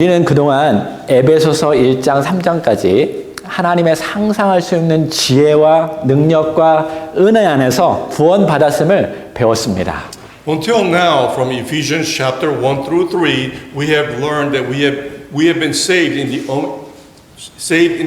우리는 그동안 에베소서 1장 3장까지 하나님의 상상할 수 없는 지혜와 능력과 은혜 안에서 구원받았음을 배웠습니다. Until now, from Ephesians chapter 1 through 3, we have learned that we have been saved in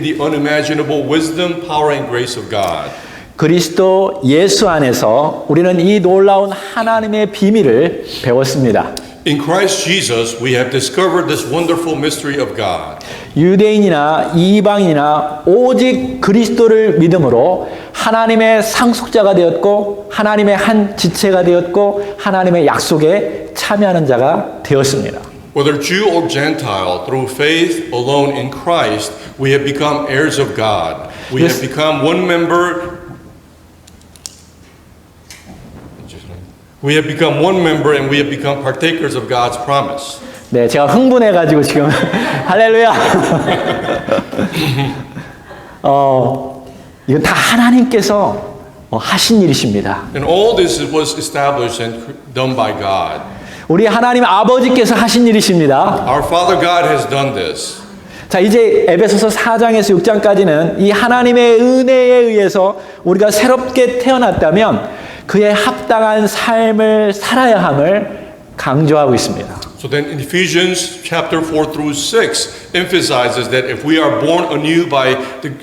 the unimaginable wisdom, power, and grace of God. 그리스도 예수 안에서 우리는 이 놀라운 하나님의 비밀을 배웠습니다. In Christ Jesus, we have discovered this wonderful mystery of God. 유대인이나 이방인이나 오직 그리스도를 믿음으로 하나님의 상속자가 되었고 하나님의 한 지체가 되었고 하나님의 약속에 참여하는 자가 되었습니다. Whether Jew or Gentile, through faith alone in Christ, we have become heirs of God. We have become one member. We have become one member and we have become partakers of God's promise. 네, 제가 흥분해가지고 지금 할렐루야. 이건 다 하나님께서 하신 일이십니다. And all this was established and done by God. 우리 하나님 아버지께서 하신 일이십니다. Our Father God has done this. 자, 이제 에베소서 4장에서 6장까지는 이 하나님의 은혜에 의해서 우리가 새롭게 태어났다면 그의 합당한 삶을 살아야 함을 강조하고 있습니다. So then in Ephesians chapter 4 through 6 emphasizes that if we are born anew by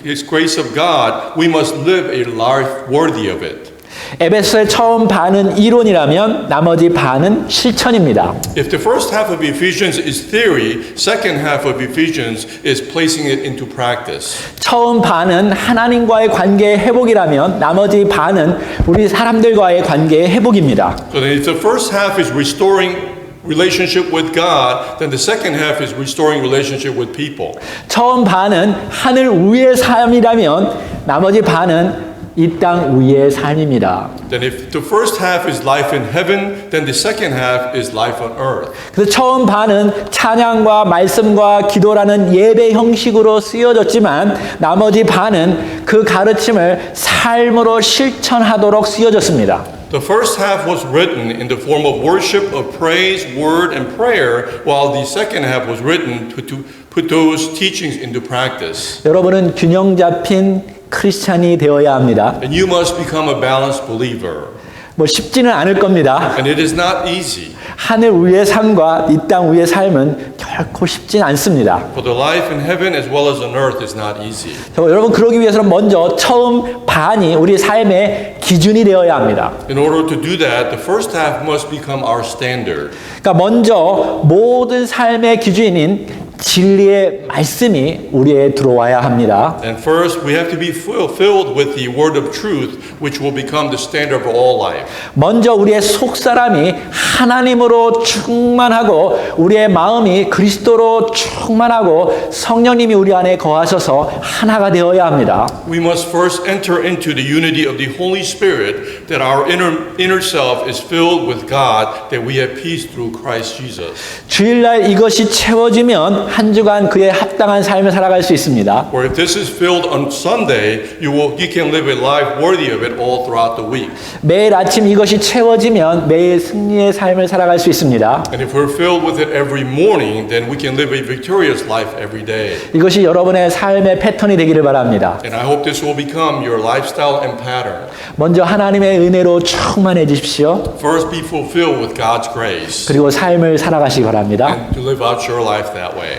His grace of God, we must live a life worthy of it. 에베소서의 처음 반은 이론이라면 나머지 반은 실천입니다. If the first half of Ephesians is theory, second half of Ephesians is placing it into practice. 처음 반은 하나님과의 관계의 회복이라면 나머지 반은 우리 사람들과의 관계의 회복입니다. So then if the first half is restoring relationship with God, then the second half is restoring relationship with people. 처음 반은 하늘 위의 삶이라면 나머지 반은 이 땅 위의 삶입니다. Then if the first half is life in heaven, then the second half is life on earth. 그래서 처음 반은 찬양과 말씀과 기도라는 예배 형식으로 쓰여졌지만 나머지 반은 그 가르침을 삶으로 실천하도록 쓰여졌습니다. The first half was written in the form of worship, of praise, word, and prayer, while the second half was written to put those teachings into practice. 여러분은 균형 잡힌 크리스찬이 되어야 합니다. And you must become a balanced believer. 뭐 쉽지는 않을 겁니다. And it is not easy. 하늘 위의 삶과 이 땅 위의 삶은 결코 쉽진 않습니다. For the life in heaven as well as on earth is not easy. 여러분 그러기 위해서는 먼저 처음 반이 우리 삶의 기준이 되어야 합니다. In order to do that, the first half must become our standard. 그러니까 먼저 모든 삶의 기준인 진리의 말씀이 우리에 들어와야 합니다. And first, we have to be filled with the word of truth, which will become the standard of all life. 먼저 우리의 속 사람이 하나님으로 충만하고 우리의 마음이 그리스도로 충만하고 성령님이 우리 안에 거하셔서 하나가 되어야 합니다. We must first enter into the unity of the Holy Spirit, that our inner self is filled with God, that we have peace through Christ Jesus. 주일날 이것이 채워지면 한 주간 그의 합당한 삶을 살아갈 수 있습니다. Or if this is filled on Sunday, you can live a life worthy of it all throughout the week. 매일 아침 이것이 채워지면 매일 승리의 삶을 살아갈 수 있습니다. And if we're filled with it every morning, then we can live a victorious life every day. 이것이 여러분의 삶의 패턴이 되기를 바랍니다. And I hope this will become your lifestyle and pattern. 먼저 하나님의 은혜로 충만해지십시오. First, be fulfilled with God's grace. 그리고 삶을 살아가시기 바랍니다. And to live out your life that way.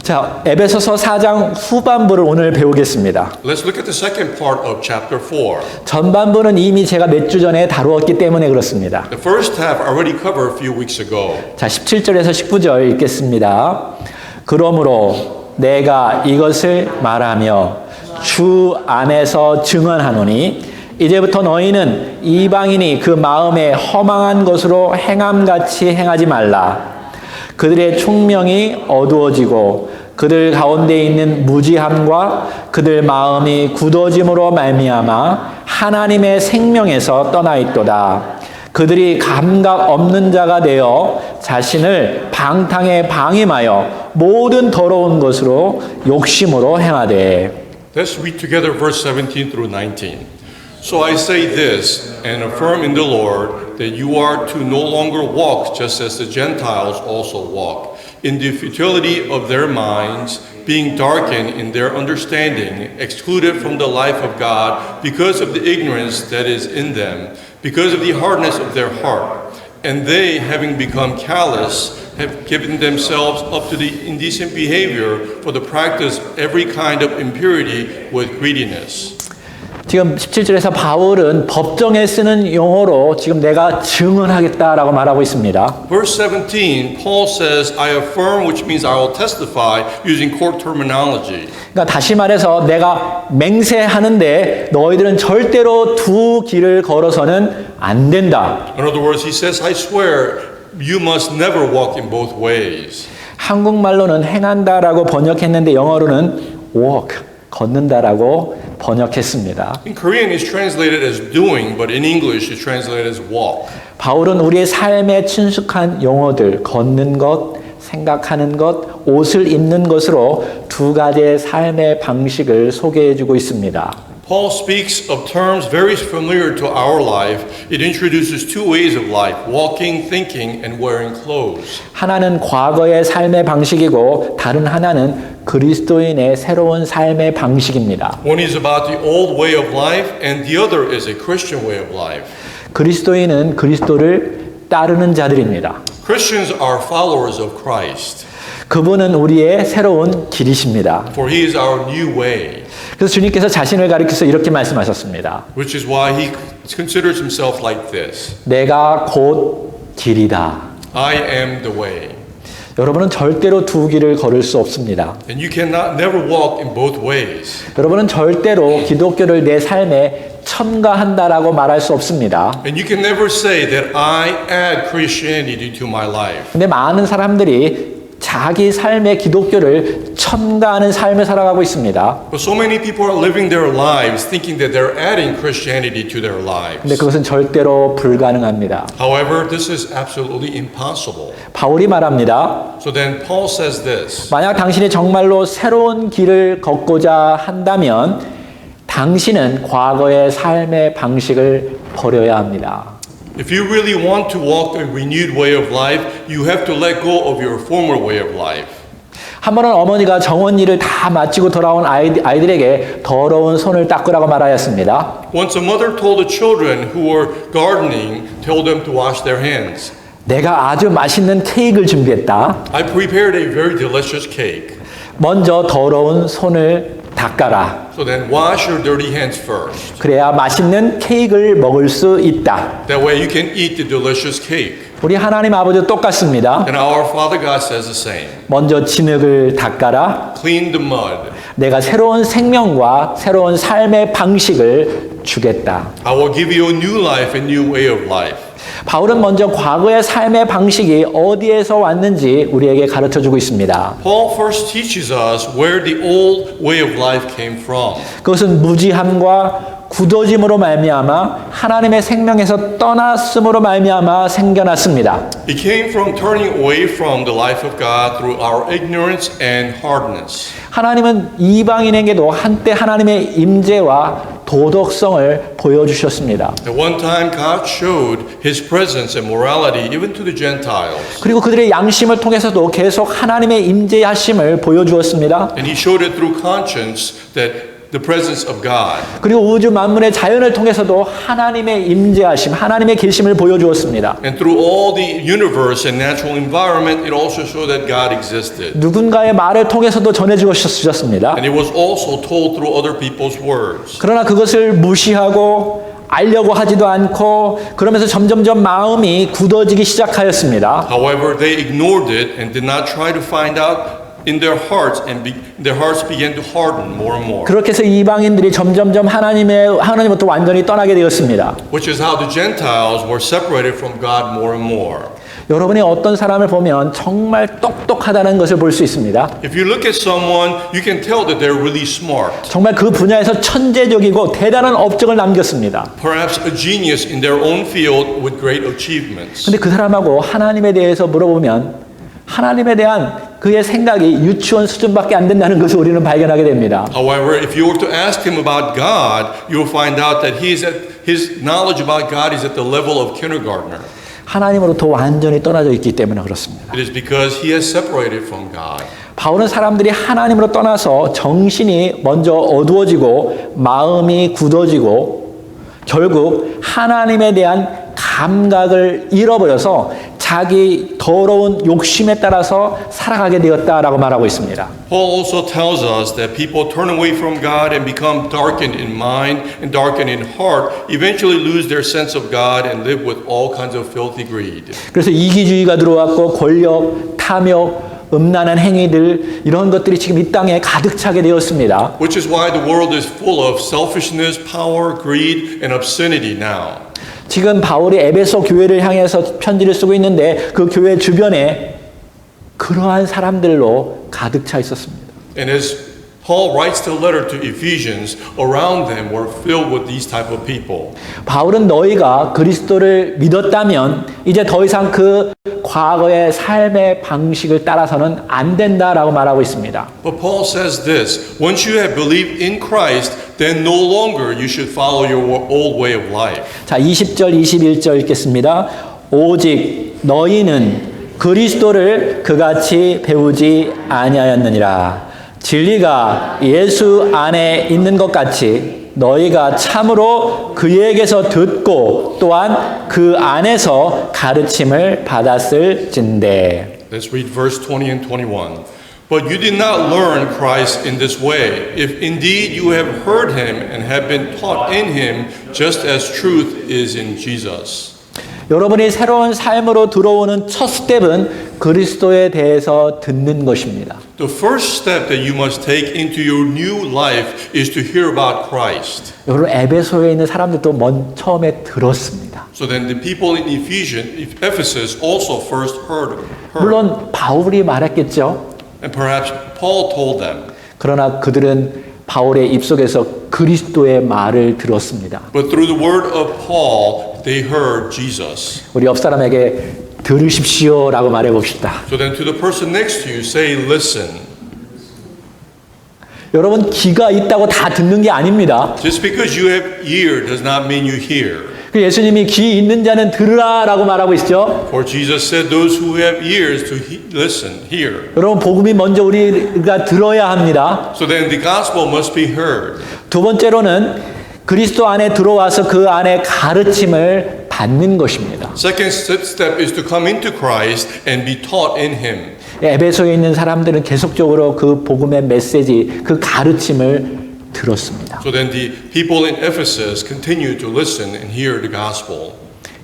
자, 에베소서 4장 후반부를 오늘 배우겠습니다. Let's look at the second part of chapter 4. 전반부는 이미 제가 몇 주 전에 다루었기 때문에 그렇습니다. The first half already covered a few weeks ago. 자, 17절에서 19절 읽겠습니다. 그러므로 내가 이것을 말하며 주 안에서 증언하노니 이제부터 너희는 이방인이 그 마음에 허망한 것으로 행함같이 행하지 말라. 그들의 총명이 어두워지고 그들 가운데 있는 무지함과 그들 마음이 굳어짐으로 말미암아 하나님의 생명에서 떠나 있도다. 그들이 감각 없는 자가 되어 자신을 방탕에 방임하여 모든 더러운 것으로 욕심으로 행하되. Let's read together verse 17 through 19. So I say this and affirm in the Lord that you are to no longer walk just as the Gentiles also walk in the futility of their minds, being darkened in their understanding, excluded from the life of God because of the ignorance that is in them, because of the hardness of their heart. And they, having become callous, have given themselves up to the indecent behavior for the practice of every kind of impurity with greediness. 지금 17절에서 바울은 법정에 쓰는 용어로 지금 내가 증언하겠다라고 말하고 있습니다. Verse 17, Paul says, I affirm, which means I will testify, using court terminology. 그러니까 다시 말해서 내가 맹세하는데 너희들은 절대로 두 길을 걸어서는 안 된다. In other words, he says, I swear, you must never walk in both ways. 한국말로는 행한다라고 번역했는데 영어로는 walk, 걷는다라고 번역했습니다. In Korean, it's translated as doing, but in English, it's translated as walk. 바울은 우리의 삶에 친숙한 용어들, 걷는 것, 생각하는 것, 옷을 입는 것으로 두 가지의 삶의 방식을 소개해주고 있습니다. Paul speaks of terms very familiar to our life. It introduces two ways of life, walking, thinking, and wearing clothes. 하나는 과거의 삶의 방식이고 다른 하나는 그리스도인의 새로운 삶의 방식입니다. One is about the old way of life, and the other is a Christian way of life. 그리스도인은 그리스도를 따르는 자들입니다. Christians are followers of Christ, 그분은 우리의 새로운 길이십니다. for he is our new way, 그래서 주님께서 자신을 가리켜서 이렇게 말씀하셨습니다. which is why he considers himself like this. 내가 곧 길이다. I am the way. 여러분은 절대로 두 길을 걸을 수 없습니다. And you cannot never walk in both ways. 여러분은 절대로 기독교를 내 삶에 첨가한다라고 말할 수 없습니다. And you can never say that I add Christianity to my life. 근데 많은 사람들이 자기 삶의 기독교를 첨가하는 삶을 살아가고 있습니다. But so many people are living their lives thinking that they're adding Christianity to their lives. 근데 그것은 절대로 불가능합니다. However, this is absolutely impossible. 바울이 말합니다. So then Paul says this. 만약 당신이 정말로 새로운 길을 걷고자 한다면 당신은 과거의 삶의 방식을 버려야 합니다. If you really want to walk a renewed way of life, you have to let go of your former way of life. 한 번은 어머니가 정원 일을 다 마치고 돌아온 아이들에게 더러운 손을 닦으라고 말하였습니다. Once a mother told the children who were gardening, told them to wash their hands. 내가 아주 맛있는 케이크를 준비했다. I prepared a very delicious cake. 먼저 더러운 손을 닦아라. So then wash your dirty hands first. 그래야 맛있는 케이크를 먹을 수 있다. That way you can eat the delicious cake. 우리 하나님 아버지도 똑같습니다. And our Father God says the same. 먼저 진흙을 닦아라. Clean the mud. 내가 새로운 생명과 새로운 삶의 방식을 주겠다. I will give you a new life, a new way of life. 바울은 먼저 과거의 삶의 방식이 어디에서 왔는지 우리에게 가르쳐주고 있습니다. Paul first teaches us where the old way of life came from. 그것은 무지함과 굳어짐으로 말미암아 하나님의 생명에서 떠났음으로 말미암아 생겨났습니다. It came from turning away from the life of God through our ignorance and hardness. 하나님은 이방인에게도 한때 하나님의 임재와 도덕성을 보여주셨습니다. At one time, God showed His presence and morality even to the Gentiles. 그리고 그들의 양심을 통해서도 계속 하나님의 임재하심을 보여주었습니다. And He showed it through conscience that the presence of God. 그리고 우주 만물의 자연을 통해서도 하나님의 임재하심, 하나님의 계심을 보여주었습니다. And through all the universe and natural environment, it also showed that God existed. 누군가의 말을 통해서도 전해주셨습니다. And it was also told through other people's words. 그러나 그것을 무시하고 알려고 하지도 않고 그러면서 점점점 마음이 굳어지기 시작하였습니다. However, they ignored it and did not try to find out in their hearts, and their hearts began to harden more and more. 그렇게 해서 이방인들이 점점점 하나님부터 완전히 떠나게 되었습니다. Which is how the Gentiles were separated from God more and more. 여러분이 어떤 사람을 보면 정말 똑똑하다는 것을 볼 수 있습니다. If you look at someone, you can tell that they're really smart. 정말 그 분야에서 천재적이고 대단한 업적을 남겼습니다. Perhaps a genius in their own field with great achievements. 근데 그 사람하고 하나님에 대해서 물어보면 하나님에 대한 그의 생각이 유치원 수준밖에 안 된다는 것을 우리는 발견하게 됩니다. However, if you were to ask him about God, you will find out that his knowledge about God is at the level of kindergartner. 하나님으로부터 완전히 떠나져 있기 때문에 그렇습니다. It is because he has separated from God. 바울은 사람들이 하나님으로 떠나서 정신이 먼저 어두워지고 마음이 굳어지고 결국 하나님에 대한 감각을 잃어버려서 자기 더러운 욕심에 따라서 살아가게 되었다라고 말하고 있습니다. Paul also tells us that people turn away from God and become darkened in mind and darkened in heart, eventually lose their sense of God and live with all kinds of filthy greed. 그래서 이기주의가 들어왔고 권력, 탐욕, 음란한 행위들 이런 것들이 지금 이 땅에 가득 차게 되었습니다. Which is why the world is full of selfishness, power, greed, and obscenity now. 지금 바울이 에베소 교회를 향해서 편지를 쓰고 있는데 그 교회 주변에 그러한 사람들로 가득 차 있었습니다. And as Paul writes the letter to Ephesians, around them were filled with these type of people. 바울은 너희가 그리스도를 믿었다면 이제 더 이상 그 과거의 삶의 방식을 따라서는 안 된다라고 말하고 있습니다. But Paul says this, once you have believed in Christ, then no longer you should follow your old way of life. 자, 20절, 21절 읽겠습니다. 오직 너희는 그리스도를 그같이 배우지 아니하였느니라. 진리가 예수 안에 있는 것 같이 너희가 참으로 그에게서 듣고 또한 그 안에서 가르침을 받았을진대. Let's read verse 20 and 21. But you did not learn Christ in this way, if indeed you have heard him and have been taught in him, just as truth is in Jesus. 여러분이 새로운 삶으로 들어오는 첫 스텝은 그리스도에 대해서 듣는 것입니다. The first step that you must take into your new life is to hear about Christ. 여러분 에베소에 있는 사람들도 처음에 들었습니다. So then the people in Ephesus also first heard. 물론 바울이 말했겠죠. And perhaps Paul told them. 그러나 그들은 바울의 입속에서 그리스도의 말을 들었습니다. But through the word of Paul, they heard Jesus. 우리 옆 사람에게 들으십시오라고 말해 봅시다. So then to the person next to you, say, listen. 여러분 귀가 있다고 다 듣는 게 아닙니다. Just because you have ear does not mean you hear. 예수님이 귀 있는 자는 들으라라고 말하고 있죠. For Jesus said, those who have ears to listen, hear. 여러분 복음이 먼저 우리가 들어야 합니다. So then the gospel must be heard. 두 번째로는 그리스도 안에 들어와서 그 안에 가르침을 받는 것입니다. Second step is to come into Christ and be taught in Him. 에베소에 있는 사람들은 계속적으로 그 복음의 메시지, 그 가르침을 들었습니다. So then the people in Ephesus continue to listen and hear the gospel.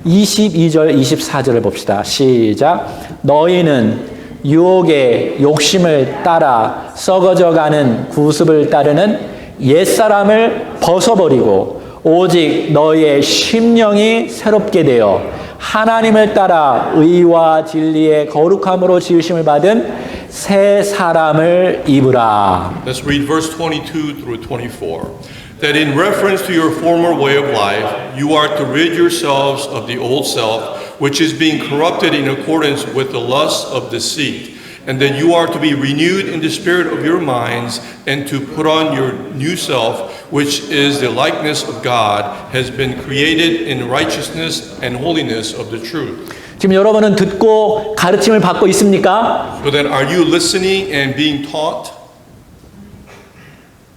22절, 24절을 봅시다. 시작. 너희는 유혹의 욕심을 따라 썩어져가는 구습을 따르는 옛사람을 벗어버리고 오직 너희의 심령이 새롭게 되어 하나님을 따라 의와 진리의 거룩함으로 지으심을 받은 새 사람을 입으라. Let's read verse 22 through 24. That in reference to your former way of life, you are to rid yourselves of the old self, which is being corrupted in accordance with the lusts of deceit. And that you are to be renewed in the spirit of your minds, and to put on your new self, which is the likeness of God, has been created in righteousness and holiness of the truth. 지금 여러분은 듣고 가르침을 받고 있습니까? So then, are you listening and being taught?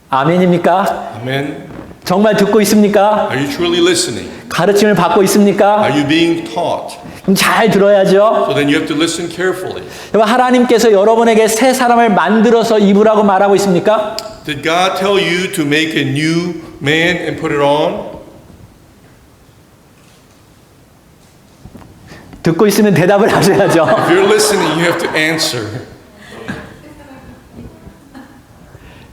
아멘입니까? Amen. 정말 듣고 있습니까? Are you truly listening? 가르침을 받고 있습니까? Are you being taught? 그럼 잘 들어야죠. So then you have to listen carefully. 여러분 하나님께서 여러분에게 새 사람을 만들어서 입으라고 말하고 있습니까? Did God tell you to make a new man and put it on? 듣고 있으면 대답을 하셔야죠. If you're listening, you have to answer.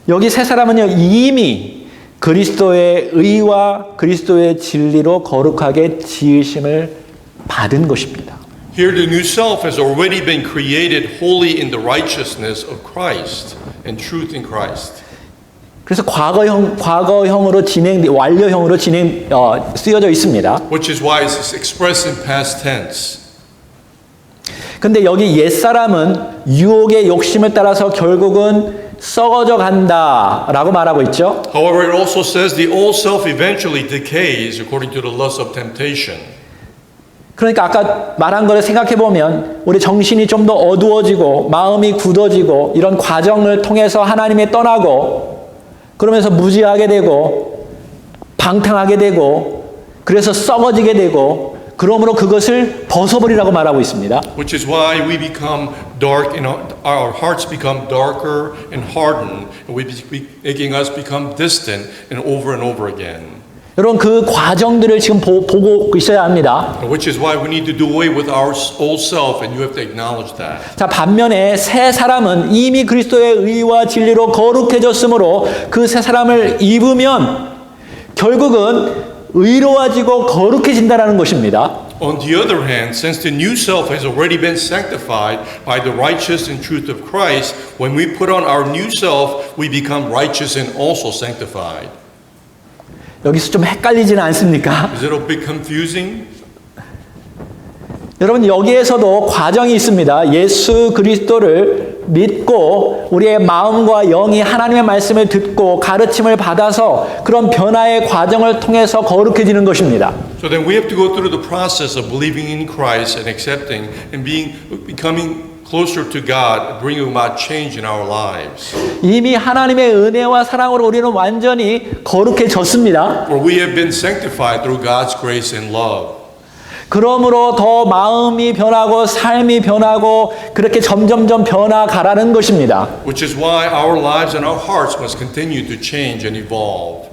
여기 새 사람은요 이미 그리스도의 의와 그리스도의 진리로 거룩하게 지으심을 받은 것입니다. Here the new self has already been created wholly in the righteousness of Christ and truth in Christ. 그래서 과거형으로 완료형으로 쓰여져 있습니다. Which is why it's expressed in past tense. 근데 여기 옛사람은 유혹의 욕심을 따라서 결국은 썩어져 간다라고 말하고 있죠. However, it also says the old self eventually decays according to the lust of temptation. 그러니까 아까 말한 거를 생각해 보면 우리 정신이 좀 더 어두워지고 마음이 굳어지고 이런 과정을 통해서 하나님이 떠나고 그러면서 무지하게 되고 방탕하게 되고 그래서 썩어지게 되고 그러므로 그것을 벗어버리라고 말하고 있습니다. Which is why we become dark and our hearts become darker and hardened, and making us become distant and over again. 여러분 그 과정들을 지금 보고 있어야 합니다. Which is why we need to do away with our old self, and you have to acknowledge that. 자, 반면에 새 사람은 이미 그리스도의 의와 진리로 거룩해졌으므로 그 새 사람을 입으면 결국은 의로워지고 거룩해진다라는 것입니다. On the other hand, since the new self has already been sanctified by the righteousness and truth of Christ, when we put on our new self, we become righteous and also sanctified. 여기서 좀 헷갈리지는 않습니까? Is it a bit confusing? 여러분 여기에서도 과정이 있습니다. 예수 그리스도를 믿고 우리의 마음과 영이 하나님의 말씀을 듣고 가르침을 받아서 그런 변화의 과정을 통해서 거룩해지는 것입니다. So then we have to go through the process of believing in Christ and accepting and becoming closer to God, bringing about change in our lives. 이미 하나님의 은혜와 사랑으로 우리는 완전히 거룩해졌습니다. For we have been sanctified through God's grace and love. 그러므로 더 마음이 변하고 삶이 변하고 그렇게 점점점 변화가라는 것입니다. Which is why our lives and our hearts must continue to change and evolve.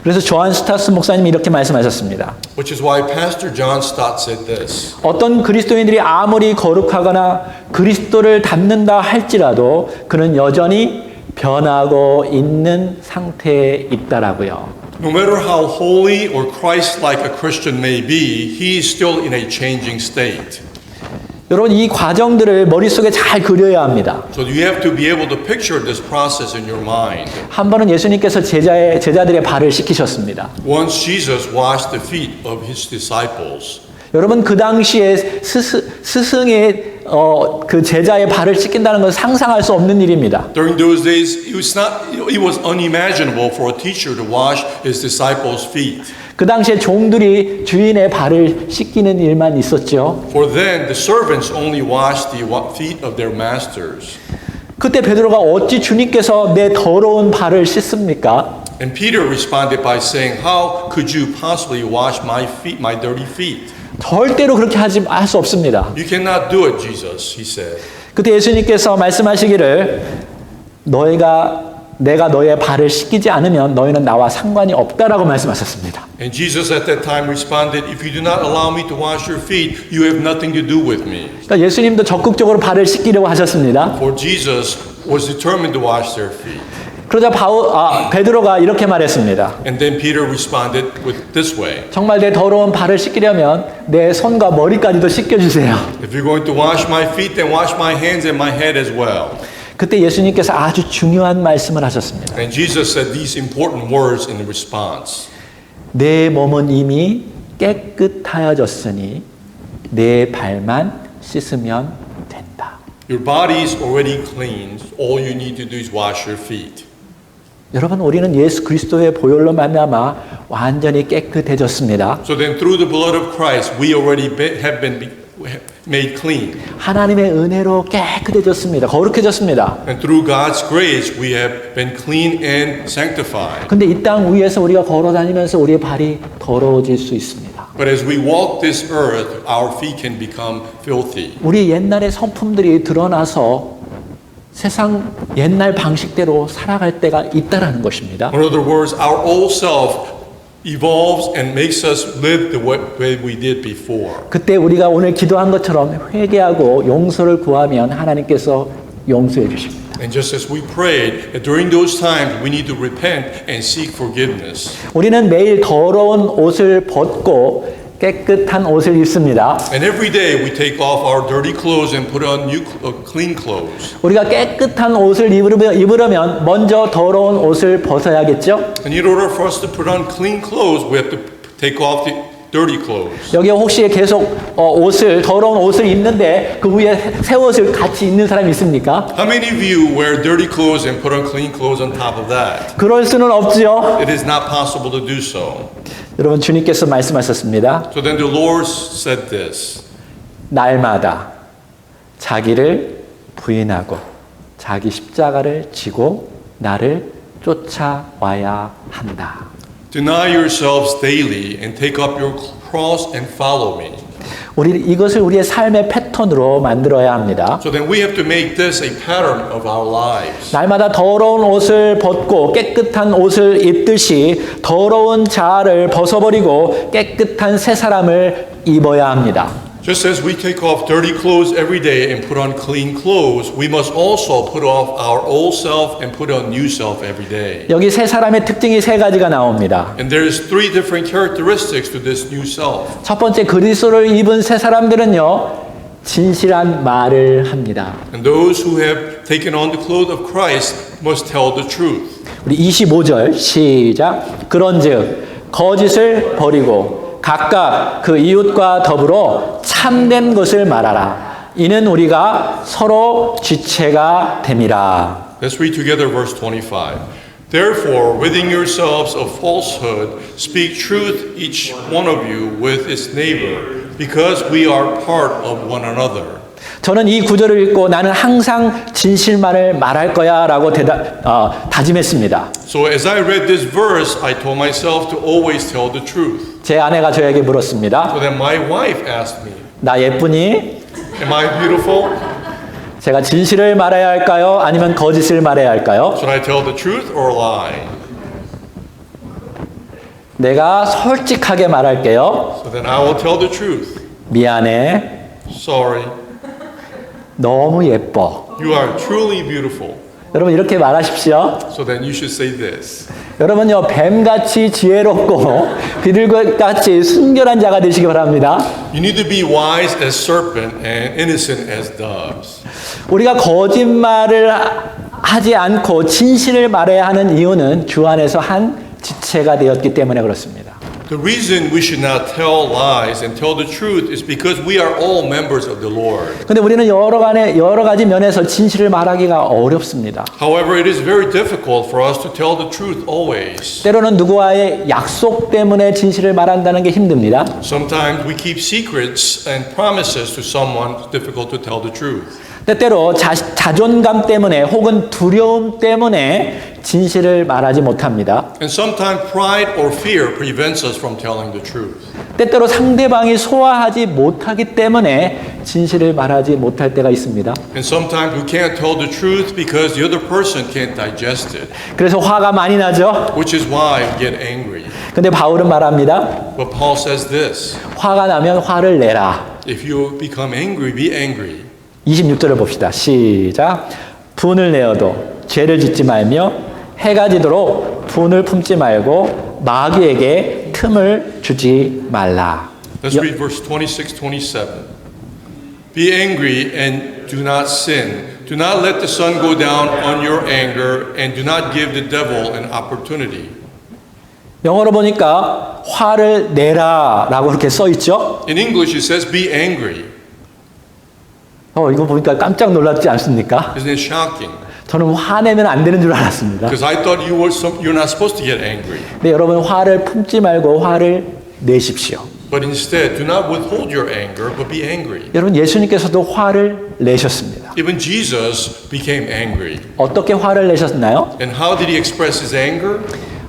그래서 조한 스타스 목사님이 이렇게 말씀하셨습니다. Which is why Pastor John Stott said this. 어떤 그리스도인들이 아무리 거룩하거나 그리스도를 닮는다 할지라도 그는 여전히 변하고 있는 상태에 있다라고요. No matter how holy or Christ-like a Christian may be, he is still in a changing state. 여러분 이 과정들을 머릿속에 잘 그려야 합니다. So you have to be able to picture this process in your mind. 한 번은 예수님께서 제자들의 발을 씻기셨습니다. Once Jesus washed the feet of his disciples. 여러분 그 당시에 스승의 그 제자의 발을 씻긴다는 것은 상상할 수 없는 일입니다. During those days, it was unimaginable for a teacher to wash his disciples' feet. 그 당시에 종들이 주인의 발을 씻기는 일만 있었죠. For then, the servants only washed the feet of their masters. 그때 베드로가 어찌 주님께서 내 더러운 발을 씻습니까? And Peter responded by saying, "How could you possibly wash my feet, my dirty feet?" 절대로 그렇게 할 수 없습니다. You cannot do it, Jesus, he said. 그때 예수님께서 말씀하시기를 내가 너의 발을 씻기지 않으면 너희는 나와 상관이 없다라고 말씀하셨습니다. And Jesus at that time responded, "If you do not allow me to wash your feet, you have nothing to do with me." 그러니까 예수님도 적극적으로 발을 씻기려고 하셨습니다. For Jesus was determined to wash their feet. 그러자 베드로가 이렇게 말했습니다. And then Peter responded with this way. 정말 내 더러운 발을 씻기려면 내 손과 머리까지도 씻겨주세요. If you're going to wash my feet, then wash my hands and my head as well. 그때 예수님께서 아주 중요한 말씀을 하셨습니다. And Jesus said these important words in response. 내 몸은 이미 깨끗하여졌으니 내 발만 씻으면 된다. Your body is already cleansed. All you need to do is wash your feet. 여러분 우리는 예수 그리스도의 보혈로 말미암아 완전히 깨끗해졌습니다. So then through the blood of Christ, we already have been made clean. 하나님의 은혜로 깨끗해졌습니다. 거룩해졌습니다. And through God's grace, we have been clean and sanctified. 근데 이 땅 위에서 우리가 걸어다니면서 우리의 발이 더러워질 수 있습니다. But as we walk this earth, our feet can become filthy. 우리 옛날의 성품들이 드러나서 세상 옛날 방식대로 살아갈 때가 있다라는 것입니다. In other words, our old self evolves and makes us live the way we did before. 그때 우리가 오늘 기도한 것처럼 회개하고 용서를 구하면 하나님께서 용서해 주십니다. And just as we prayed, that during those times we need to repent and seek forgiveness. 우리는 매일 더러운 옷을 벗고 깨끗한 옷을 입습니다. And every day we take off our dirty clothes and put on new clean clothes. 우리가 깨끗한 옷을 입으려면 먼저 더러운 옷을 벗어야겠죠? And in order for us to put on clean clothes, we have to take off the dirty clothes. 여기 혹시 계속 더러운 옷을 입는데 그 위에 새 옷을 같이 입는 사람이 있습니까? How many of you wear dirty clothes and put on clean clothes on top of that? 그럴 수는 없지요. It is not possible to do so. 여러분 주님께서 말씀하셨습니다. So then the Lord said this. 날마다 자기를 부인하고 자기 십자가를 지고 나를 쫓아와야 한다. Deny yourselves daily and take up your cross and follow me. 우리 이것을 우리의 삶의 패턴으로 만들어야 합니다. So then we have to make this a pattern of our lives. 날마다 더러운 옷을 벗고 깨끗한 옷을 입듯이 더러운 자아를 벗어버리고 깨끗한 새 사람을 입어야 합니다. Just as we take off dirty clothes every day and put on clean clothes, we must also put off our old self and put on new self every day. 여기 새 사람의 특징이 세 가지가 나옵니다. And there's three different characteristics to this new self. 첫 번째 그리스도를 입은 새 사람들은요. 진실한 말을 합니다. And those who have taken on the clothes of Christ must tell the truth. 우리 25절 시작. 그런즉 거짓을 버리고 각각 그 이웃과 더불어 참된 것을 말하라. 이는 우리가 서로 지체가 됨이라. Let's read together verse 25. Therefore, ridding yourselves of falsehood, speak truth each one of you with his neighbor, because we are part of one another. 저는 이 구절을 읽고 나는 항상 진실만을 말할 거야 라고 다짐했습니다. So as I read this verse, I told myself to always tell the truth. 제 아내가 저에게 물었습니다. So then my wife asked me, 나 예쁘니? am I beautiful? 제가 진실을 말해야 할까요? 아니면 거짓을 말해야 할까요? Should I tell the truth or lie? 내가 솔직하게 말할게요. So then I will tell the truth. 미안해. Sorry, 너무 예뻐. you are truly beautiful. 여러분 이렇게 말하십시오. So then you should say this. 여러분요 뱀같이 지혜롭고 비둘기같이 순결한 자가 되시기 바랍니다. You need to be wise as serpent and innocent as doves. 우리가 거짓말을 하지 않고 진실을 말해야 하는 이유는 주 안에서 한 지체가 되었기 때문에 그렇습니다. The reason we should not tell lies and tell the truth is because we are all members of the Lord. 근데 우리는 여러 가지 면에서 진실을 말하기가 어렵습니다. However, it is very difficult for us to tell the truth always. 때로는 누구와의 약속 때문에 진실을 말한다는 게 힘듭니다. Sometimes we keep secrets and promises to someone. It's difficult to tell the truth. 때때로 자존감 때문에 혹은 두려움 때문에 진실을 말하지 못합니다. And sometimes pride or fear prevents us from telling the truth. 때때로 상대방이 소화하지 못하기 때문에 진실을 말하지 못할 때가 있습니다. And sometimes we can't tell the truth because the other person can't digest it, 그래서 화가 많이 나죠. which is why we get angry. 근데 바울은 말합니다. But Paul says this, 화가 나면 화를 내라. if you become angry, be angry. 26절을 봅시다. 시작. 분을 내어도 죄를 짓지 말며 해가 지도록 분을 품지 말고 마귀에게 틈을 주지 말라. Let's read verse 26, 27. Be angry and do not sin. Do not let the sun go down on your anger and do not give the devil an opportunity. 영어로 보니까 화를 내라 라고 이렇게 써 있죠. In English it says be angry. 이거 보니까 깜짝 놀랐지 않습니까? Isn't it shocking? 저는 화내면 안 되는 줄 알았습니다. Because I thought you're not supposed to get angry. 근데 여러분 화를 품지 말고 화를 내십시오. But instead, do not withhold your anger, but be angry. 여러분 예수님께서도 화를 내셨습니다. Even Jesus became angry. 어떻게 화를 내셨나요? And how did he express his anger?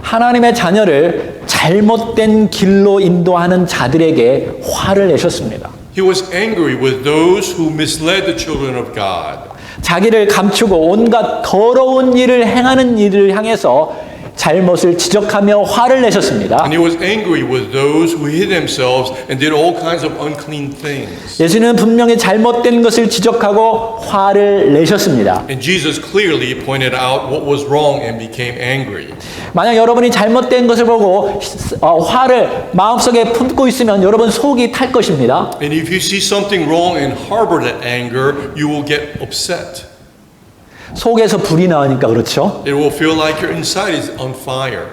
하나님의 자녀를 잘못된 길로 인도하는 자들에게 화를 내셨습니다. He was angry with those who misled the children of God. 자기를 감추고 온갖 더러운 일을 행하는 이들을 향해서 잘못을 지적하며 화를 내셨습니다. And he was angry with those who hid themselves and did all kinds of unclean things. 예수는 분명히 잘못된 것을 지적하고 화를 내셨습니다. And Jesus clearly pointed out what was wrong and became angry. 만약 여러분이 잘못된 것을 보고 화를 마음속에 품고 있으면 여러분 속이 탈 것입니다. And if you see something wrong and harbor that anger, you will get upset. 속에서 불이 나오니까 그렇죠. It will feel like your inside is on fire.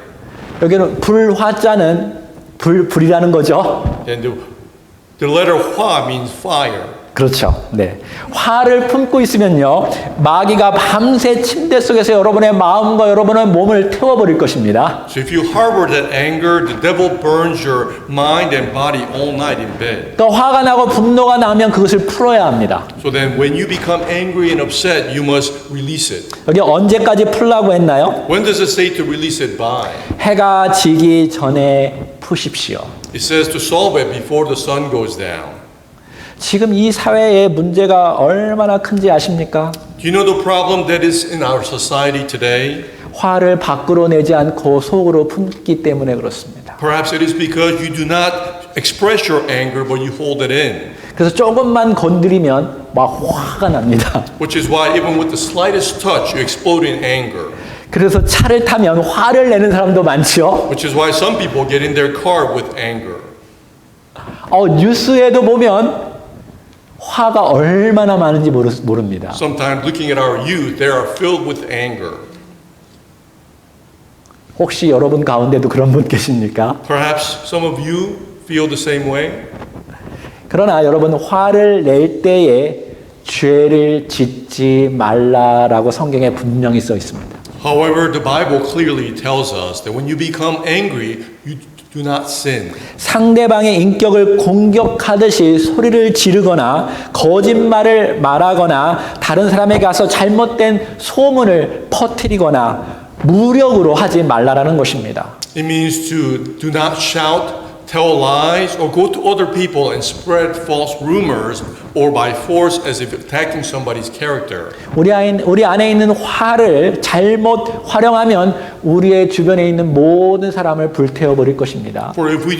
여기는 불화자는 불이라는 거죠. And the letter Hua means fire. 그렇죠. 네. 화를 품고 있으면요, 마귀가 밤새 침대 속에서 여러분의 마음과 여러분의 몸을 태워버릴 것입니다. So if you harbor that anger, the devil burns your mind and body all night in bed. 또 화가 나고 분노가 나면 그것을 풀어야 합니다. So then when you become angry and upset, you must release it. 여기 언제까지 풀라고 했나요? When does it say to release it by? 해가 지기 전에 푸십시오. It says to solve it before the sun goes down. 지금 이 사회의 문제가 얼마나 큰지 아십니까? Do you know the problem that is in our society today? 화를 밖으로 내지 않고 속으로 품기 때문에 그렇습니다. Perhaps it is because you do not express your anger, but you hold it in. 그래서 조금만 건드리면 막 화가 납니다. Which is why even with the slightest touch, you explode in anger. 그래서 차를 타면 화를 내는 사람도 많죠. Which is why some people get in their car with anger. 뉴스에도 보면 화가 얼마나 많은지 모릅니다. Sometimes looking at our youth, they are filled with anger. 혹시 여러분 가운데도 그런 분 계십니까? Perhaps some of you feel the same way. 그러나 여러분 화를 낼 때에 죄를 짓지 말라라고 성경에 분명히 써 있습니다. However, the Bible clearly tells us that when you become angry, you do not sin. 상대방의 인격을 공격하듯이 소리를 지르거나 거짓말을 말하거나 다른 사람에게 가서 잘못된 소문을 퍼뜨리거나 무력으로 하지 말라라는 것입니다. It means to do not shout, tell lies, or go to other people and spread false rumors or by force as if attacking somebody's character. 우리 안에 있는 화를 잘못 활용하면 우리의 주변에 있는 모든 사람을 불태워 버릴 것입니다. For if we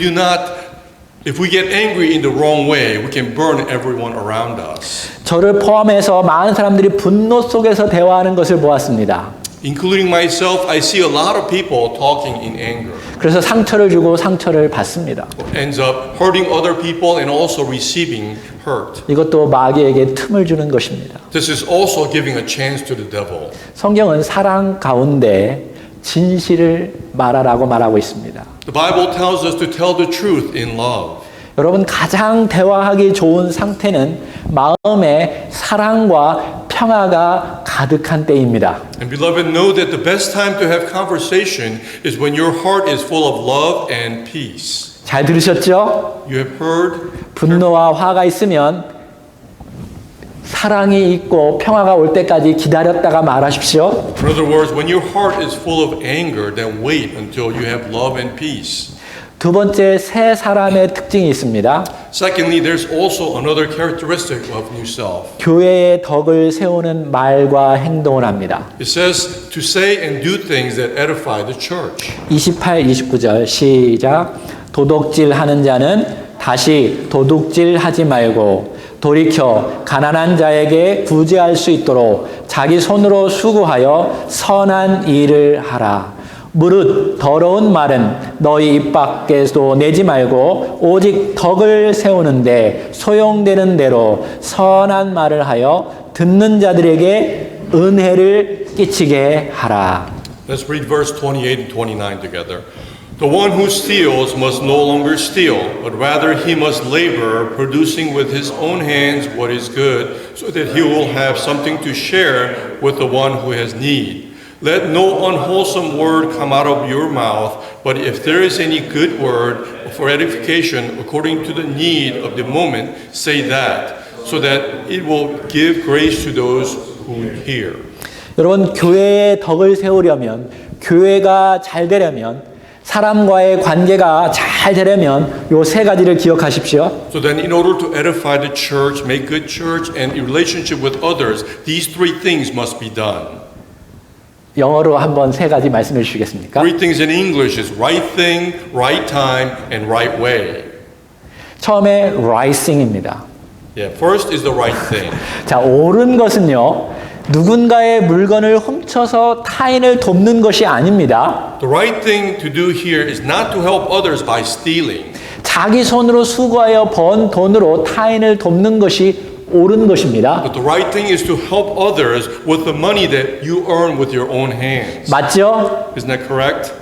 get angry in the wrong way, we can burn everyone around us. 저를 포함해서 많은 사람들이 분노 속에서 대화하는 것을 보았습니다. Including myself, I see a lot of people talking in anger. 그래서 상처를 주고 상처를 받습니다. Ends up hurting other people and also receiving hurt. 이것도 마귀에게 틈을 주는 것입니다. This is also giving a chance to the devil. 성경은 사랑 가운데 진실을 말하라고 말하고 있습니다. The Bible tells us to tell the truth in love. 여러분 가장 대화하기 좋은 상태는 마음에 사랑과 평화가 가득한 때입니다. And beloved, know that the best time to have conversation is when your heart is full of love and peace. 잘 들으셨죠? You have heard. 분노와 화가 있으면 사랑이 있고 평화가 올 때까지 기다렸다가 말하십시오. In other words, when your heart is full of anger, then wait until you have love and peace. 두 번째 새 사람의 특징이 있습니다. Secondly, there's also another characteristic of new self. 교회의 덕을 세우는 말과 행동을 합니다. It says to say and do things that edify the church. 28, 29절 시작. 도둑질하는 자는 다시 도둑질하지 말고 돌이켜 가난한 자에게 구제할 수 있도록 자기 손으로 수고하여 선한 일을 하라. 무릇 더러운 말은 너희 입 밖에도 내지 말고 오직 덕을 세우는데 소용되는 대로 선한 말을 하여 듣는 자들에게 은혜를 끼치게 하라. Let's read verse 28 and 29 together. The one who steals must no longer steal, but rather he must labor, producing with his own hands what is good, so that he will have something to share with the one who has need. Let no unwholesome word come out of your mouth, but if there is any good word for edification according to the need of the moment, say that, so that it will give grace to those who hear. 여러분 교회의 덕을 세우려면 교회가 잘 되려면 사람과의 관계가 잘 되려면 요 세 가지를 기억하십시오. So then in order to edify the church, make good church, and in relationship with others, these three things must be done. 영어로 한번 세 가지 말씀해 주시겠습니까? Three things in English is right thing, right time, and right way. 처음에 rising입니다. Yeah, first is the right thing. 자, 옳은 것은요. 누군가의 물건을 훔쳐서 타인을 돕는 것이 아닙니다. The right thing to do here is not to help others by stealing. 자기 손으로 수고하여 번 돈으로 타인을 돕는 것이 옳은 것입니다. But the right thing is to help others with the money that you earn with your own hands. 맞죠? Isn't that correct?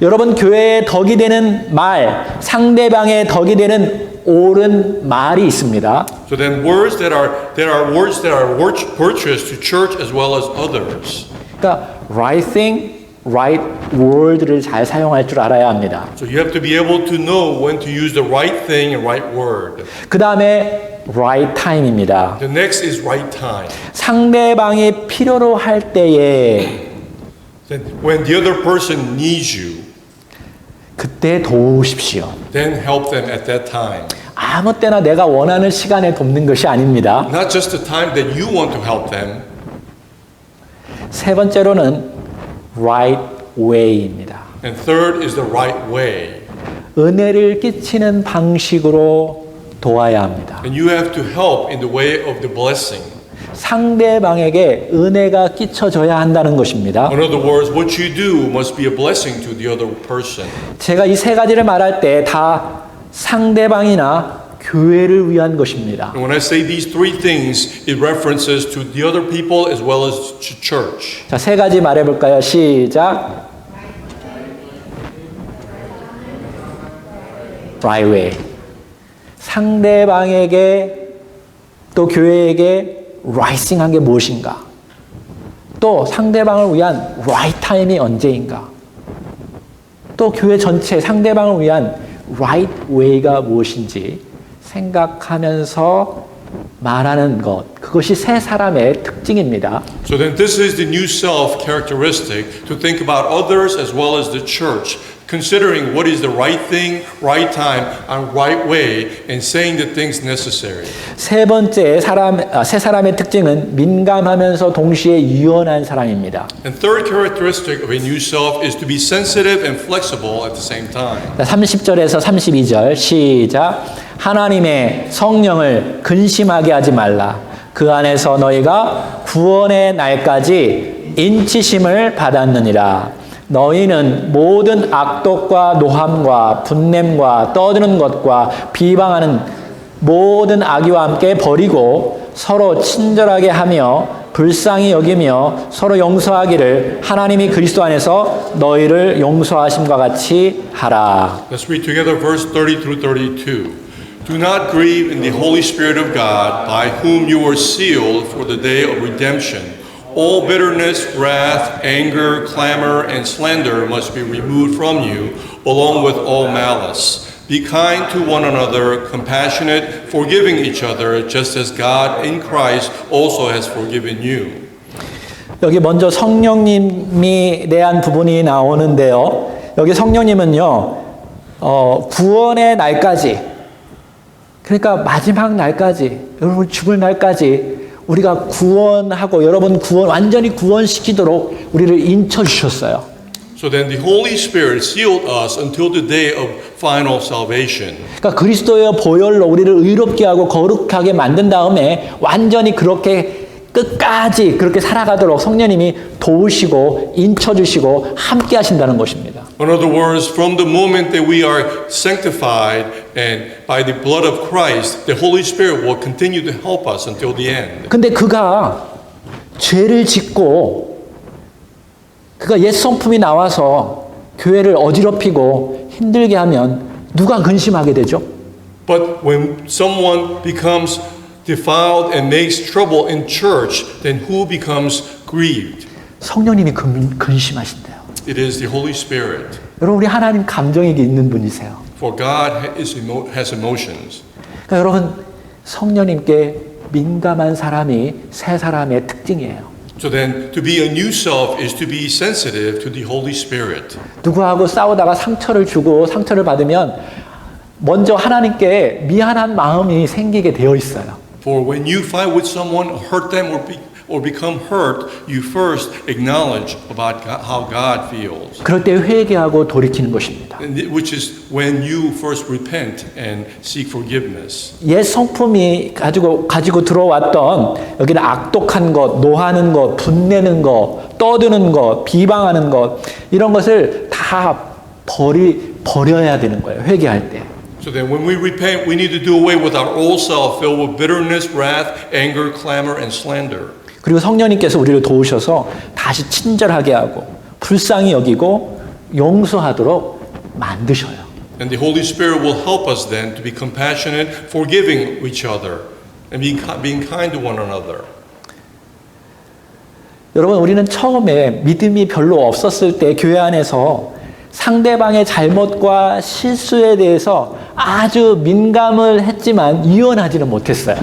여러분 교회의 덕이 되는 말, 상대방의 덕이 되는 옳은 말이 있습니다. So then words that are virtuous to church as well as others. 그러니까 right thing, right word를 잘 사용할 줄 알아야 합니다. So you have to be able to know when to use the right thing and right word. 그 다음에 right time입니다. The next is right time. 상대방이 필요로 할 때에 Then when the other person needs you, 그때 도우십시오. then help them at that time. 아무 때나 내가 원하는 시간에 돕는 것이 아닙니다. Not just the time that you want to help them. 세 번째로는 right way입니다. And third is the right way. 은혜를 끼치는 방식으로 도와야 합니다. And you have to help in the way of the blessing. 상대방에게 은혜가 끼쳐져야 한다는 것입니다. In other words, what you do must be a blessing to the other person. 제가 이 세 가지를 말할 때 다 상대방이나 교회를 위한 것입니다. And when I say these three things, it references to the other people as well as to church. 자, 세 가지 말해 볼까요? 시작. right way. 상대방에게 또 교회에게 right thing 한 게 무엇인가? 또 상대방을 위한 right time이 언제인가? 또 교회 전체 상대방을 위한 right way가 무엇인지 생각하면서 말하는 것. 그것이 세 사람의 특징입니다. So then this is the new self characteristic to think about others as well as the church, considering what is the right thing, right time, and right way, and saying the things necessary. 세 사람의 특징은 민감하면서 동시에 유연한 사람입니다. And third characteristic of a new self is to be sensitive and flexible at the same time. 30절에서 32절 시작. 하나님의 성령을 근심하게 하지 말라. 그 안에서 너희가 구원의 날까지 인치심을 받았느니라. 너희는 모든 악독과 노함과 분냄과 떠드는 것과 비방하는 모든 악의와 함께 버리고 서로 친절하게 하며 불쌍히 여기며 서로 용서하기를 하나님이 그리스도 안에서 너희를 용서하심과 같이 하라. Let's read together verse 30 through 32. Do not grieve in the Holy Spirit of God, by whom you were sealed for the day of redemption. All bitterness, wrath, anger, clamor, and slander must be removed from you, along with all malice. Be kind to one another, compassionate, forgiving each other, just as God in Christ also has forgiven you. 여기 먼저 성령님이 대한 부분이 나오는데요. 여기 성령님은요, 구원의 날까지, 그러니까 마지막 날까지, 여러분 죽을 날까지 우리가 구원하고 여러분 완전히 구원시키도록 우리를 인쳐주셨어요. So then the Holy Spirit sealed us until the day of final salvation. 그러니까 그리스도의 보혈로 우리를 의롭게 하고 거룩하게 만든 다음에 완전히 그렇게 끝까지 그렇게 살아가도록 성령님이 도우시고 인쳐주시고 함께 하신다는 것입니다. In other words, from the moment that we are sanctified and by the blood of Christ, the Holy Spirit will continue to help us until the end. 근데 그가 죄를 짓고 그가 옛 성품이 나와서 교회를 어지럽히고 힘들게 하면 누가 근심하게 되죠? But when someone becomes defiled and makes trouble in church, then who becomes grieved? 성령님이 근심하신대요. It is the Holy Spirit. 여러분 우리 하나님 감정이 있는 분이세요. For God has emotions. 그러니까 여러분 성령님께 민감한 사람이 세 사람의 특징이에요. So then, to be a new self is to be sensitive to the Holy Spirit. 누구하고 싸우다가 상처를 주고 상처를 받으면 먼저 하나님께 미안한 마음이 생기게 되어 있어요. For when you fight with someone, hurt them, or become hurt, you first acknowledge about how God feels. 그럴 때 회개하고 돌이키는 것입니다. Which is when you first repent and seek forgiveness. 옛 성품이 가지고 들어왔던 여기는 악독한 것, 노하는 것, 분내는 것, 떠드는 것, 비방하는 것 이런 것을 다 버려야 되는 거예요. 회개할 때. So then when we repent, we need to do away with our old self filled with bitterness, wrath, anger, clamor, and slander. 그리고 성령님께서 우리를 도우셔서 다시 친절하게 하고 불쌍히 여기고 용서하도록 만드셔요. And the Holy Spirit will help us then to be compassionate, forgiving each other. and being kind to one another. 여러분, 우리는 처음에 믿음이 별로 없었을 때 교회 안에서 상대방의 잘못과 실수에 대해서 아주 민감을 했지만 유연하지는 못했어요.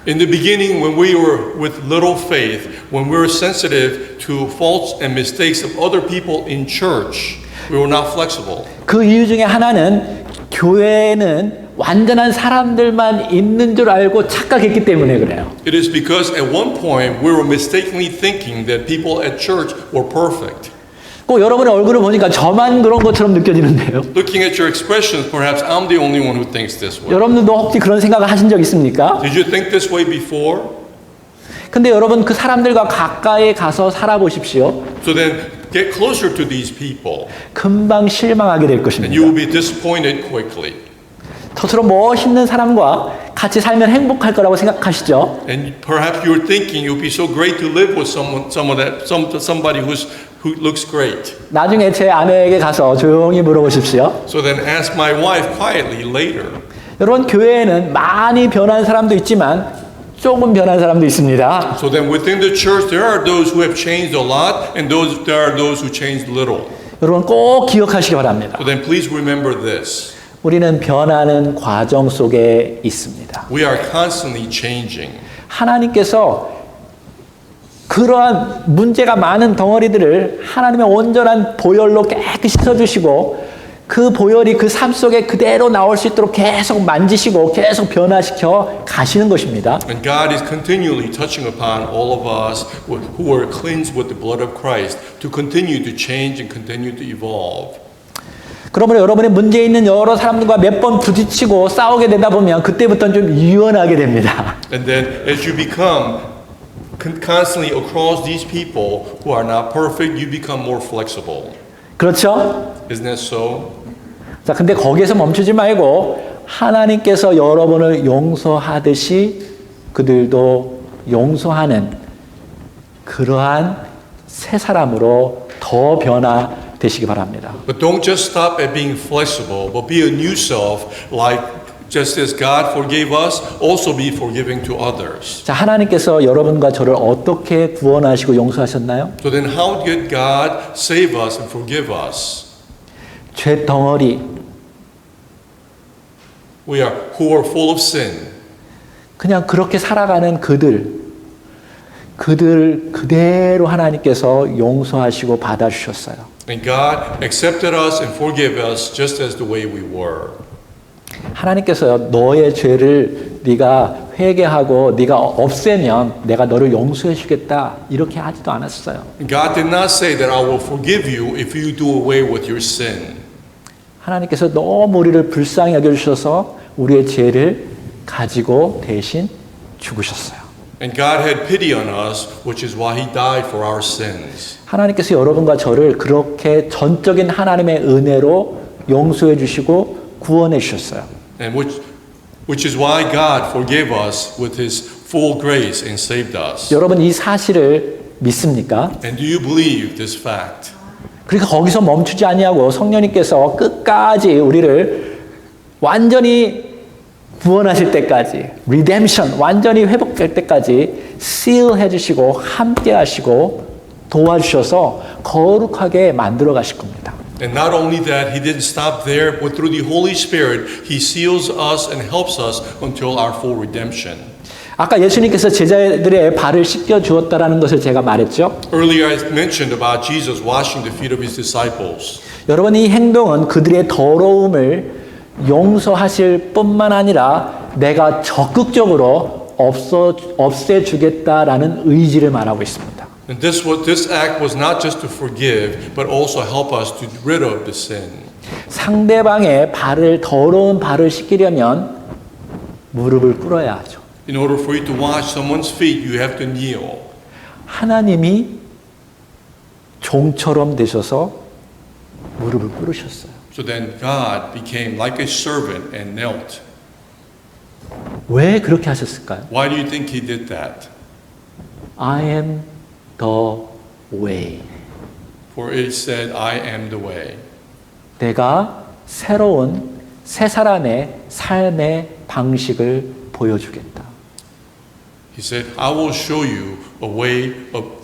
In the beginning, when we were with little faith, when we were sensitive to faults and mistakes of other people in church, we were not flexible. 그 이유 중에 하나는 교회에는 완전한 사람들만 있는 줄 알고 착각했기 때문에 그래요. It is because at one point we were mistakenly thinking that people at church were perfect. 꼭 여러분의 얼굴을 보니까 저만 그런 것처럼 느껴지는데요. Looking at your expressions, perhaps I'm the only one who thinks this way. 여러분들도 혹시 그런 생각을 하신 적 있습니까? Did you think this way before? 근데 여러분 그 사람들과 가까이 가서 살아보십시오. So then get closer to these people 금방 실망하게 될 and 것입니다. you will be disappointed quickly. 저처럼 멋있는 사람과 같이 살면 행복할 거라고 생각하시죠? And perhaps you're thinking it would be so great to live with somebody who looks great. 나중에 제 아내에게 가서 조용히 물어보십시오. So then ask my wife quietly later. 여러분 교회에는 많이 변한 사람도 있지만 조금 변한 사람도 있습니다. So then within the church there are those who have changed a lot and there are those who changed little. 여러분 꼭 기억하시기 바랍니다. So then please remember this. 우리는 변하는 과정 속에 있습니다. We are constantly changing. 하나님께서 그러한 문제가 많은 덩어리들을 하나님의 온전한 보혈로 깨끗이 씻어주시고 그 보혈이 그 삶 속에 그대로 나올 수 있도록 계속 만지시고 계속 변화시켜 가시는 것입니다. And God is continually touching upon all of us who are cleansed with the blood of Christ to continue to change and continue to evolve. 그러므로 여러분의 문제 있는 여러 사람들과 몇 번 부딪히고 싸우게 되다 보면 그때부터는 좀 유연하게 됩니다. And then as you become constantly across these people who are not perfect, you become more flexible. 그렇죠? Isn't that so? 자, 근데 거기에서 멈추지 말고 하나님께서 여러분을 용서하듯이 그들도 용서하는 그러한 새 사람으로 더 변화되시기 바랍니다. But don't just stop at being flexible, but be a new self, like just as God forgave us, also be forgiving to others. 자, 하나님께서 여러분과 저를 어떻게 구원하시고 용서하셨나요? So then how did God save us and forgive us? 죄 덩어리, Who are full of sin. 그냥 그렇게 살아가는 그들 그대로 하나님께서 용서하시고 받아주셨어요. And God accepted us and forgave us just as the way we were. 하나님께서요, 너의 죄를 네가 회개하고 네가 없애면 내가 너를 용서해 주겠다 이렇게 하지도 않았어요. God did not say that I will forgive you if you do away with your sin. 하나님께서 너무 우리를 불쌍히 여겨주셔서 우리의 죄를 가지고 대신 죽으셨어요. And God had pity on us, which is why He died for our sins. 하나님께서 여러분과 저를 그렇게 전적인 하나님의 은혜로 용서해 주시고 구원해 주셨어요. And which is why God forgave us with His full grace and saved us. 여러분 이 사실을 믿습니까? And do you believe this fact? 그러니까 거기서 멈추지 아니하고 성령님께서 끝까지 우리를 완전히 구원하실 때까지 redemption 완전히 회복될 때까지 seal 해주시고 함께 하시고 도와주셔서 거룩하게 만들어 가실 겁니다. And not only that, He didn't stop there, but through the Holy Spirit, He seals us and helps us until our full redemption. 아까 예수님께서 제자들의 발을 씻겨 주었다라는 것을 제가 말했죠. Earlier I mentioned about Jesus washing the feet of His disciples. 여러분 이 행동은 그들의 더러움을 용서하실 뿐만 아니라 내가 적극적으로 없애주겠다라는 의지를 말하고 있습니다. And this act was not just to forgive, but also help us to rid of the sin. 상대방의 더러운 발을 씻기려면 무릎을 꿇어야 하죠. In order for you to wash someone's feet, you have to kneel. 하나님이 종처럼 되셔서 무릎을 꿇으셨어요. So then God became like a servant and knelt. 왜 그렇게 하셨을까요? Why do you think He did that? I am the way. For it said, I am the way. 내가 새로운 새 사람의 삶의 방식을 보여주겠다. He said, I will show you a way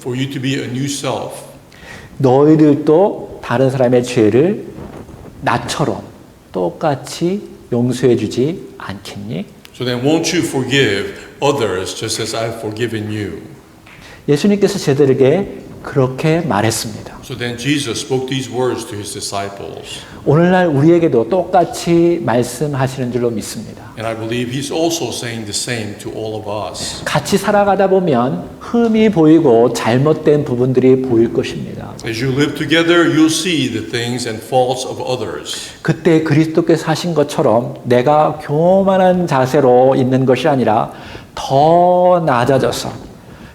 for you to be a new self. 너희들도 다른 사람의 죄를 나처럼 똑같이 용서해 주지 않겠니? So then won't you forgive others just as I've forgiven you? 예수님께서 저들에게 그렇게 말했습니다. So then Jesus spoke these words to his disciples. 오늘날 우리에게도 똑같이 말씀하시는 줄로 믿습니다. And I believe he's also saying the same to all of us. 같이 살아가다 보면 흠이 보이고 잘못된 부분들이 보일 것입니다. As you live together, you'll see the things and faults of others. 그때 그리스도께서 하신 것처럼 내가 교만한 자세로 있는 것이 아니라 더 낮아져서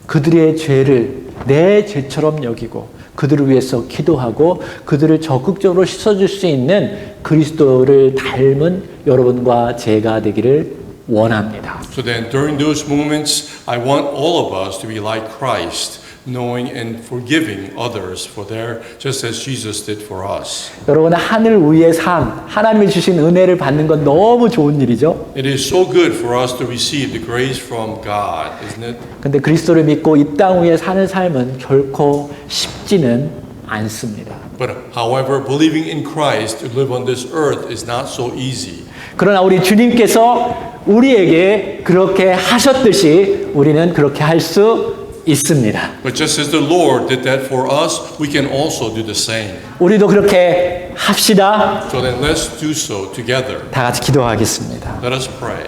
그들의 죄를 내 죄처럼 여기고 그들을 위해서 기도하고 그들을 적극적으로 씻어줄 수 있는 그리스도를 닮은 여러분과 제가 되기를 원합니다. So then during those moments, I want all of us to be like Christ, knowing and forgiving others for their, just as Jesus did for us. 여러분 하늘 위의 삶, 하나님이 주신 은혜를 받는 건 너무 좋은 일이죠. It is so good for us to receive the grace from God, isn't it? 근데 그리스도를 믿고 이 땅 위에 사는 삶은 결코 쉽지는 않습니다. But however, believing in Christ to live on this earth is not so easy. 그러나 우리 주님께서 우리에게 그렇게 하셨듯이 우리는 그렇게 할 수 있습니다. But just as the Lord did that for us, we can also do the same. 우리도 그렇게 합시다. So then let's do so together. 다 같이 기도하겠습니다. Let us pray.